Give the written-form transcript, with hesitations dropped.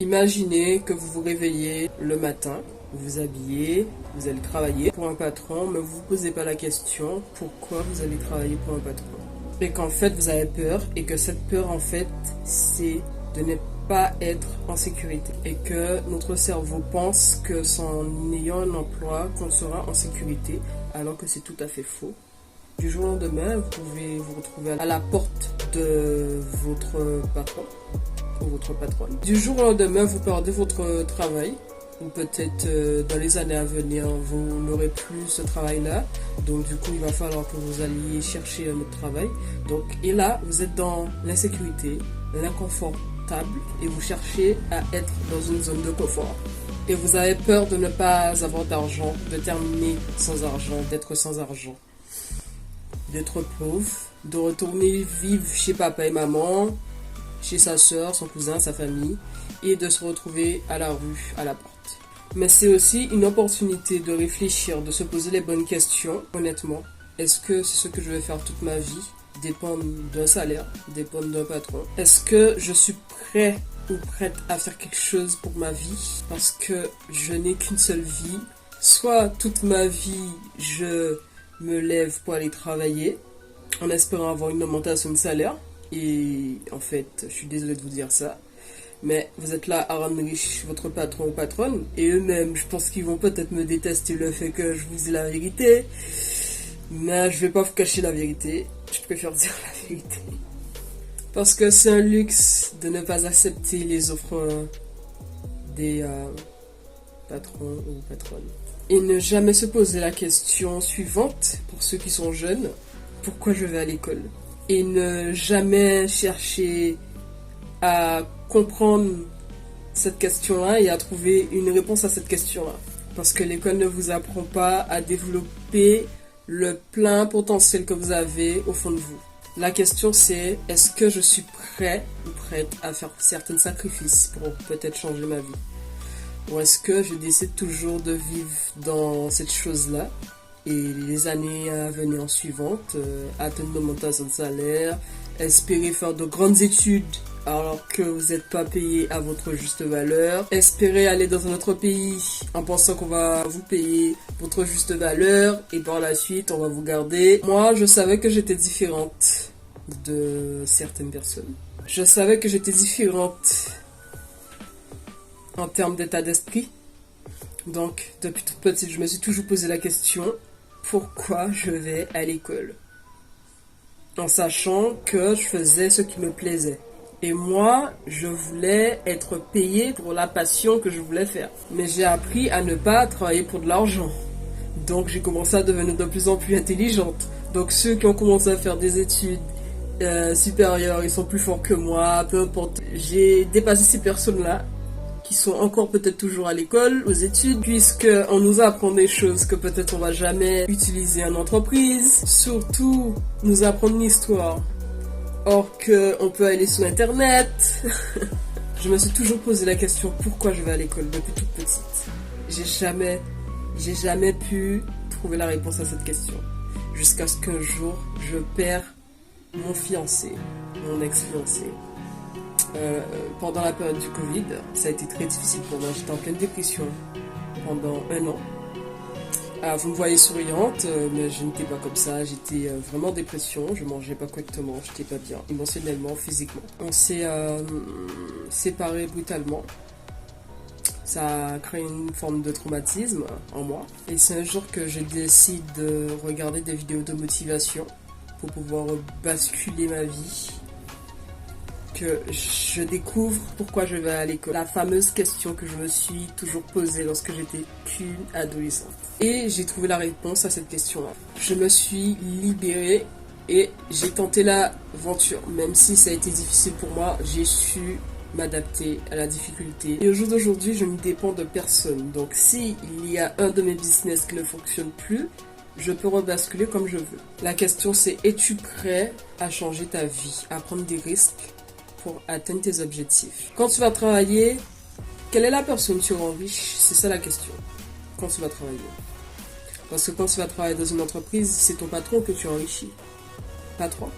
Imaginez que vous vous réveillez le matin, vous vous habillez, vous allez travailler pour un patron, mais vous ne vous posez pas la question pourquoi vous allez travailler pour un patron. Et qu'en fait vous avez peur, et que cette peur en fait c'est de ne pas être en sécurité. Et que notre cerveau pense que c'est en ayant un emploi qu'on sera en sécurité, alors que c'est tout à fait faux. Du jour au lendemain, vous pouvez vous retrouver à la porte de votre patron ou votre patronne. Du jour au lendemain, vous perdez votre travail, ou peut-être dans les années à venir, vous n'aurez plus ce travail-là. Donc du coup, il va falloir que vous alliez chercher un autre travail. Donc, et là, vous êtes dans l'insécurité, l'inconfortable, et vous cherchez à être dans une zone de confort. Et vous avez peur de ne pas avoir d'argent, de terminer sans argent, d'être sans argent, d'être pauvre, de retourner vivre chez papa et maman, chez sa soeur, son cousin, sa famille, et de se retrouver à la rue, à la porte. Mais c'est aussi une opportunité de réfléchir, de se poser les bonnes questions, honnêtement. Est-ce que c'est ce que je vais faire toute ma vie? Dépendre d'un salaire, dépendre d'un patron. Est-ce que je suis prêt ou prête à faire quelque chose pour ma vie? Parce que je n'ai qu'une seule vie. Soit toute ma vie, je me lève pour aller travailler, en espérant avoir une augmentation de salaire. Et en fait, je suis désolée de vous dire ça, mais vous êtes là à rendre riche votre patron ou patronne, et eux-mêmes, je pense qu'ils vont peut-être me détester le fait que je vous dise la vérité, mais je vais pas vous cacher la vérité, je préfère dire la vérité. Parce que c'est un luxe de ne pas accepter les offres des patrons ou patronnes. Et ne jamais se poser la question suivante, pour ceux qui sont jeunes, pourquoi je vais à l'école? Et ne jamais chercher à comprendre cette question-là et à trouver une réponse à cette question-là. Parce que l'école ne vous apprend pas à développer le plein potentiel que vous avez au fond de vous. La question c'est, est-ce que je suis prêt ou prête à faire certains sacrifices pour peut-être changer ma vie? Ou est-ce que je décide toujours de vivre dans cette chose-là? Et les années à venir suivantes, atteindre une augmentation de salaire, espérer faire de grandes études alors que vous n'êtes pas payé à votre juste valeur, espérer aller dans un autre pays en pensant qu'on va vous payer votre juste valeur et par la suite on va vous garder. Moi, je savais que j'étais différente de certaines personnes. Je savais que j'étais différente en termes d'état d'esprit. Donc, depuis toute petite, je me suis toujours posé la question: pourquoi je vais à l'école? En sachant que je faisais ce qui me plaisait. Et moi, je voulais être payée pour la passion que je voulais faire. Mais j'ai appris à ne pas travailler pour de l'argent. Donc j'ai commencé à devenir de plus en plus intelligente. Donc ceux qui ont commencé à faire des études supérieures, ils sont plus forts que moi, peu importe. J'ai dépassé ces personnes-là, qui sont encore peut-être toujours à l'école, aux études, puisqu'on nous apprend des choses que peut-être on va jamais utiliser en entreprise. Surtout, nous apprendre l'histoire. Or qu'on peut aller sur internet. Je me suis toujours posé la question pourquoi je vais à l'école depuis toute petite. J'ai jamais pu trouver la réponse à cette question. Jusqu'à ce qu'un jour, je perds mon fiancé, mon ex-fiancé. Pendant la période du Covid, ça a été très difficile pour moi. J'étais en pleine dépression pendant 1 an. Vous me voyez souriante, mais je n'étais pas comme ça. J'étais vraiment en dépression. Je mangeais pas correctement, j'étais pas bien, émotionnellement, physiquement. On s'est séparés brutalement. Ça a créé une forme de traumatisme en moi. Et c'est un jour que je décide de regarder des vidéos de motivation pour pouvoir basculer ma vie, que je découvre pourquoi je vais à l'école. La fameuse question que je me suis toujours posée lorsque j'étais qu'une adolescente. Et j'ai trouvé la réponse à cette question-là. Je me suis libérée et j'ai tenté l'aventure. Même si ça a été difficile pour moi, j'ai su m'adapter à la difficulté. Et au jour d'aujourd'hui, je ne dépends de personne. Donc si il y a un de mes business qui ne fonctionne plus, je peux rebasculer comme je veux. La question c'est, es-tu prêt à changer ta vie, à prendre des risques pour atteindre tes objectifs? Quand tu vas travailler, quelle est la personne qui rend riche? C'est ça la question. Quand tu vas travailler. Parce que quand tu vas travailler dans une entreprise, c'est ton patron que tu enrichis. Pas toi.